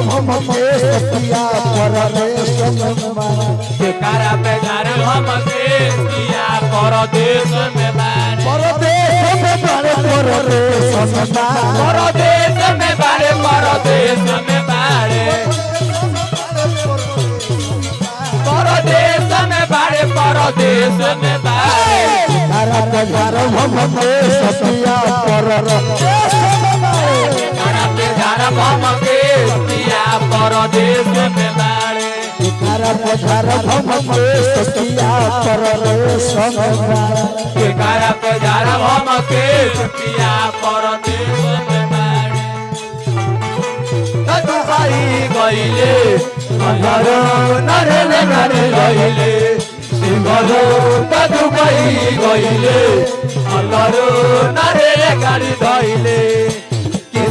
हम के सतिया परदेश में मारे के करा पे घर हम के किया परदेश में मारे परदेश में मारे परदेश में मारे परदेश में मारे परदेश में मारे परदेश में मारे परदेश में मारे करा पे घर हम के सतिया परदेश में मारे करा पे घर हम के किया परदेश में मारे करा पे घर हम के सतिया परदेश में मारे के करा पे घर हम के किया परदेश में मारे तू आई गइले अंधारो नरे नरे गइले सिंहरो तू गइले अंधारो नरे गाड़ी धइले कि